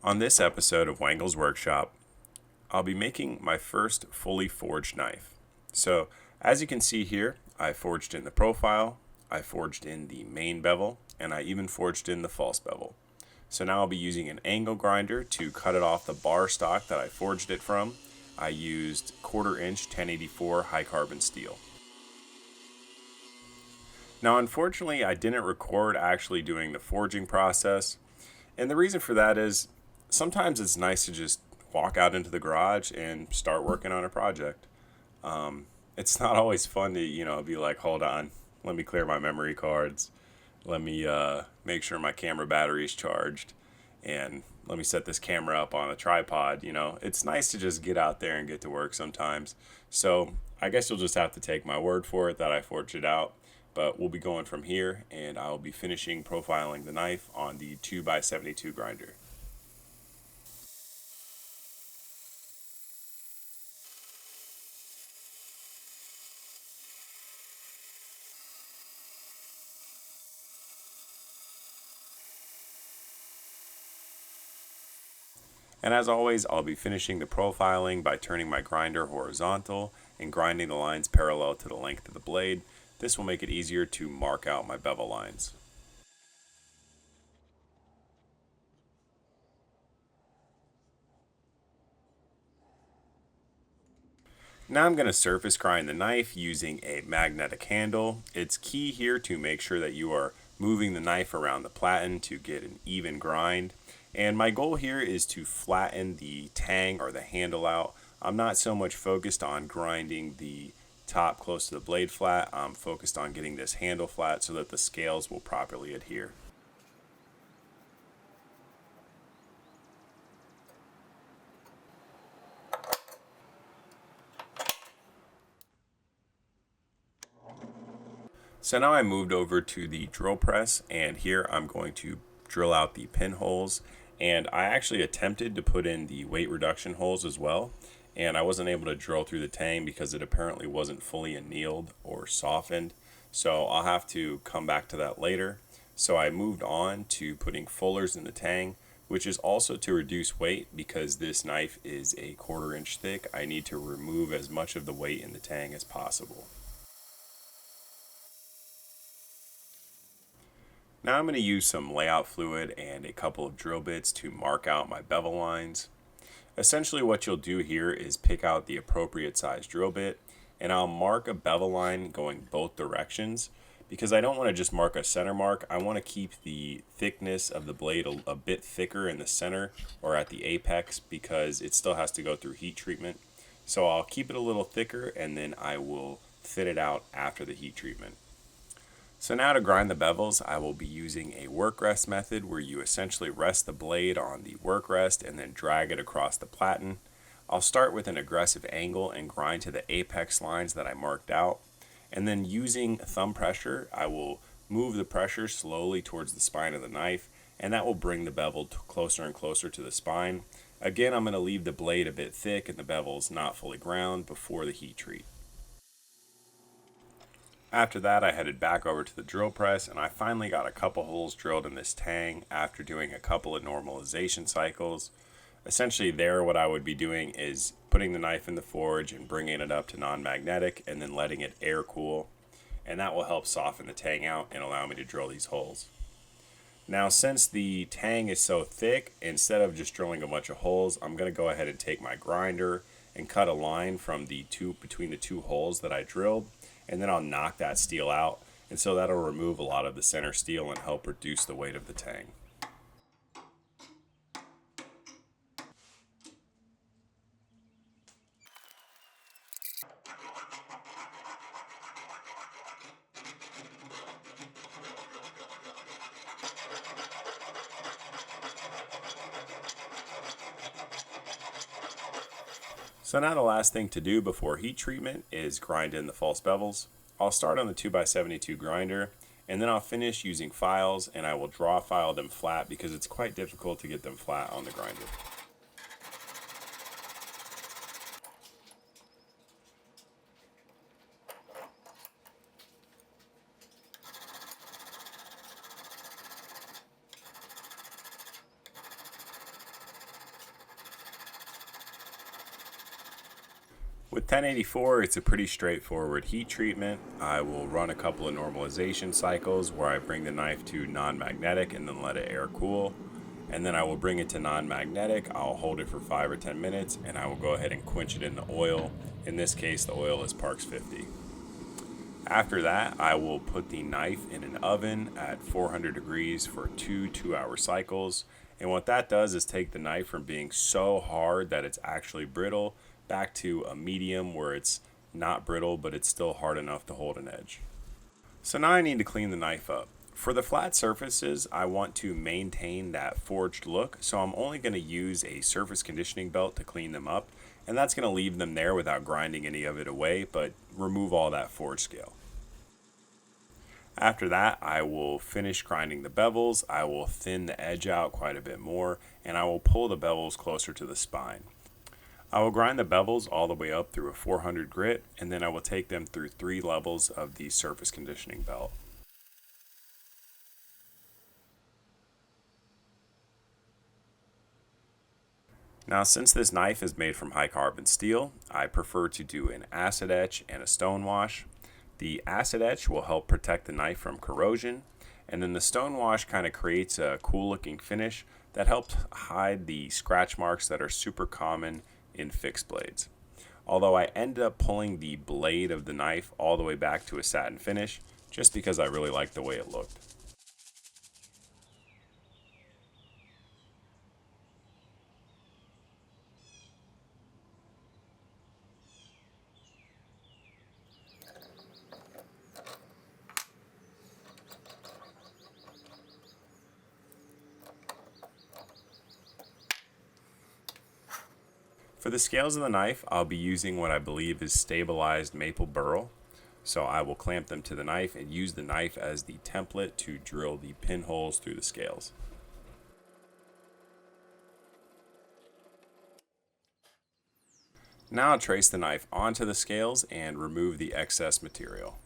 On this episode of Wangel's Workshop, I'll be making my first fully forged knife. So, as you can see here, I forged in the profile, I forged in the main bevel, and I even forged in the false bevel. So now I'll be using an angle grinder to cut it off the bar stock that I forged it from. I used 1/4 inch 1084 high carbon steel. Now, unfortunately, I didn't record actually doing the forging process, and the reason for that is sometimes it's nice to just walk out into the garage and start working on a project. It's not always fun to, be like, hold on, let me clear my memory cards. Let me make sure my camera battery is charged. And let me set this camera up on a tripod. It's nice to just get out there and get to work sometimes. So I guess you'll just have to take my word for it that I forged it out. But we'll be going from here, and I'll be finishing profiling the knife on the 2x72 grinder. And as always, I'll be finishing the profiling by turning my grinder horizontal and grinding the lines parallel to the length of the blade. This will make it easier to mark out my bevel lines. Now I'm going to surface grind the knife using a magnetic handle. It's key here to make sure that you are moving the knife around the platen to get an even grind. And my goal here is to flatten the tang or the handle out. I'm not so much focused on grinding the top close to the blade flat. I'm focused on getting this handle flat so that the scales will properly adhere. So now I moved over to the drill press, and here I'm going to drill out the pinholes. And I actually attempted to put in the weight reduction holes as well, and I wasn't able to drill through the tang because it apparently wasn't fully annealed or softened. So I'll have to come back to that later. So I moved on to putting fullers in the tang, which is also to reduce weight because this knife is a 1/4 inch thick. I need to remove as much of the weight in the tang as possible. Now I'm going to use some layout fluid and a couple of drill bits to mark out my bevel lines. Essentially what you'll do here is pick out the appropriate size drill bit, and I'll mark a bevel line going both directions because I don't want to just mark a center mark. I want to keep the thickness of the blade a bit thicker in the center or at the apex because it still has to go through heat treatment. So I'll keep it a little thicker and then I will fit it out after the heat treatment. So now to grind the bevels, I will be using a work rest method where you essentially rest the blade on the work rest and then drag it across the platen. I'll start with an aggressive angle and grind to the apex lines that I marked out. And then using thumb pressure, I will move the pressure slowly towards the spine of the knife, and that will bring the bevel closer and closer to the spine. Again, I'm going to leave the blade a bit thick and the bevels not fully ground before the heat treat. After that, I headed back over to the drill press, and I finally got a couple holes drilled in this tang after doing a couple of normalization cycles. Essentially there, what I would be doing is putting the knife in the forge and bringing it up to non-magnetic and then letting it air cool, and that will help soften the tang out and allow me to drill these holes. Now, since the tang is so thick, instead of just drilling a bunch of holes, I'm going to go ahead and take my grinder and cut a line from between the two holes that I drilled, and then I'll knock that steel out, and so that'll remove a lot of the center steel and help reduce the weight of the tang. So now the last thing to do before heat treatment is grind in the false bevels. I'll start on the 2x72 grinder, and then I'll finish using files, and I will draw file them flat because it's quite difficult to get them flat on the grinder. With 1084, it's a pretty straightforward heat treatment. I will run a couple of normalization cycles where I bring the knife to non-magnetic and then let it air cool. And then I will bring it to non-magnetic. I'll hold it for 5 or 10 minutes and I will go ahead and quench it in the oil. In this case, the oil is Parks 50. After that, I will put the knife in an oven at 400 degrees for 2 2-hour cycles. And what that does is take the knife from being so hard that it's actually brittle back to a medium where it's not brittle, but it's still hard enough to hold an edge. So now I need to clean the knife up. For the flat surfaces, I want to maintain that forged look, so I'm only going to use a surface conditioning belt to clean them up, and that's going to leave them there without grinding any of it away, but remove all that forged scale. After that, I will finish grinding the bevels, I will thin the edge out quite a bit more, and I will pull the bevels closer to the spine. I will grind the bevels all the way up through a 400 grit, and then I will take them through 3 levels of the surface conditioning belt. Now, since this knife is made from high carbon steel, I prefer to do an acid etch and a stone wash. The acid etch will help protect the knife from corrosion, and then the stone wash kind of creates a cool looking finish that helps hide the scratch marks that are super common in fixed blades. Although I ended up pulling the blade of the knife all the way back to a satin finish just because I really liked the way it looked. For the scales of the knife, I'll be using what I believe is stabilized maple burl. So I will clamp them to the knife and use the knife as the template to drill the pinholes through the scales. Now I'll trace the knife onto the scales and remove the excess material.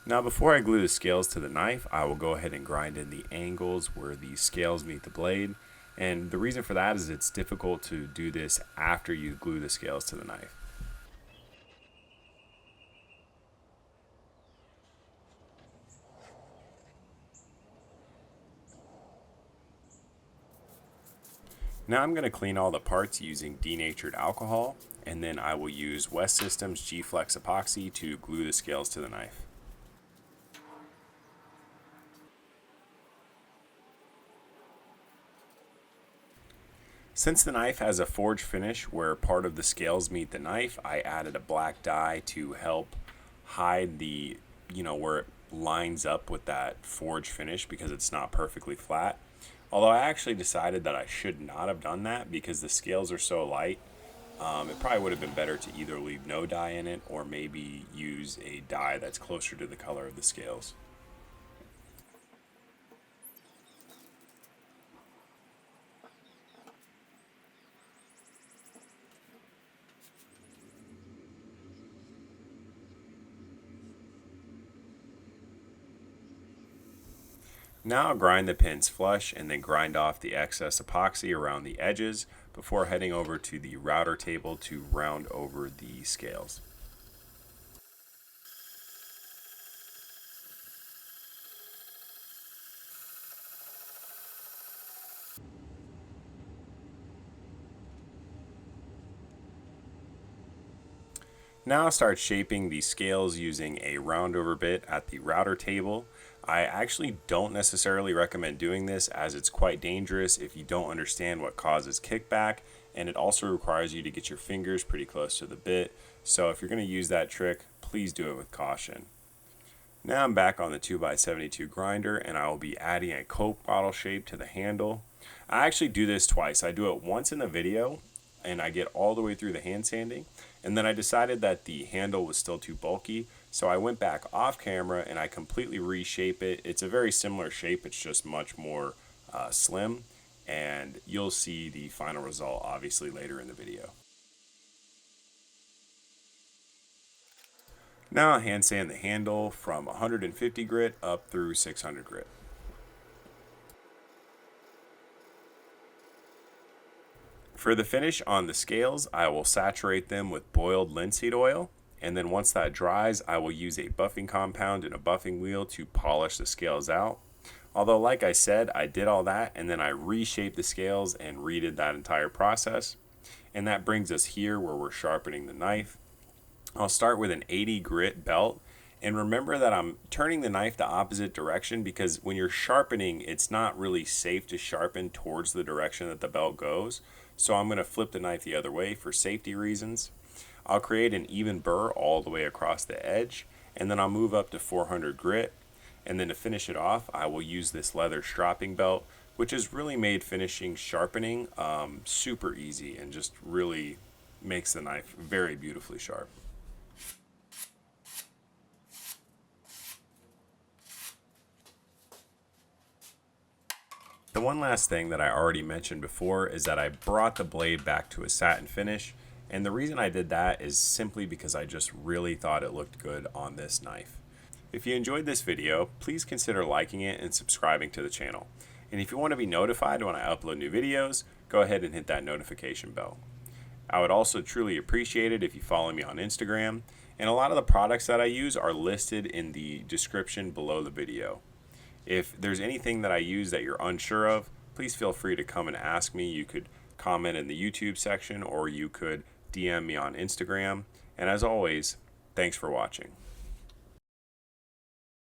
Now before I glue the scales to the knife, I will go ahead and grind in the angles where the scales meet the blade. And the reason for that is it's difficult to do this after you glue the scales to the knife. Now I'm going to clean all the parts using denatured alcohol, and then I will use West Systems G-Flex epoxy to glue the scales to the knife. Since the knife has a forged finish where part of the scales meet the knife, I added a black dye to help hide the, where it lines up with that forged finish because it's not perfectly flat. Although I actually decided that I should not have done that because the scales are so light. It probably would have been better to either leave no dye in it or maybe use a dye that's closer to the color of the scales. Now I'll grind the pins flush and then grind off the excess epoxy around the edges before heading over to the router table to round over the scales. Now I'll start shaping the scales using a round over bit at the router table. I actually don't necessarily recommend doing this as it's quite dangerous if you don't understand what causes kickback and it also requires you to get your fingers pretty close to the bit. So if you're going to use that trick, please do it with caution. Now I'm back on the 2x72 grinder, and I will be adding a Coke bottle shape to the handle. I actually do this twice. I do it once in the video and I get all the way through the hand sanding, and then I decided that the handle was still too bulky, so I went back off camera and I completely reshape it. It's a very similar shape, it's just much more slim, and you'll see the final result obviously later in the video. Now I'll hand sand the handle from 150 grit up through 600 grit. For the finish on the scales, I will saturate them with boiled linseed oil, and then once that dries, I will use a buffing compound and a buffing wheel to polish the scales out. Although, like I said, I did all that and then I reshaped the scales and redid that entire process. And that brings us here where we're sharpening the knife. I'll start with an 80 grit belt, and remember that I'm turning the knife the opposite direction because when you're sharpening, it's not really safe to sharpen towards the direction that the belt goes. So I'm going to flip the knife the other way for safety reasons. I'll create an even burr all the way across the edge, and then I'll move up to 400 grit. And then to finish it off, I will use this leather stropping belt, which has really made finishing sharpening super easy and just really makes the knife very beautifully sharp. The one last thing that I already mentioned before is that I brought the blade back to a satin finish, and the reason I did that is simply because I just really thought it looked good on this knife. If you enjoyed this video, please consider liking it and subscribing to the channel. And if you want to be notified when I upload new videos, go ahead and hit that notification bell. I would also truly appreciate it if you follow me on Instagram, and a lot of the products that I use are listed in the description below the video. If there's anything that I use that you're unsure of, please feel free to come and ask me. You could comment in the YouTube section or you could DM me on Instagram. And as always, thanks for watching.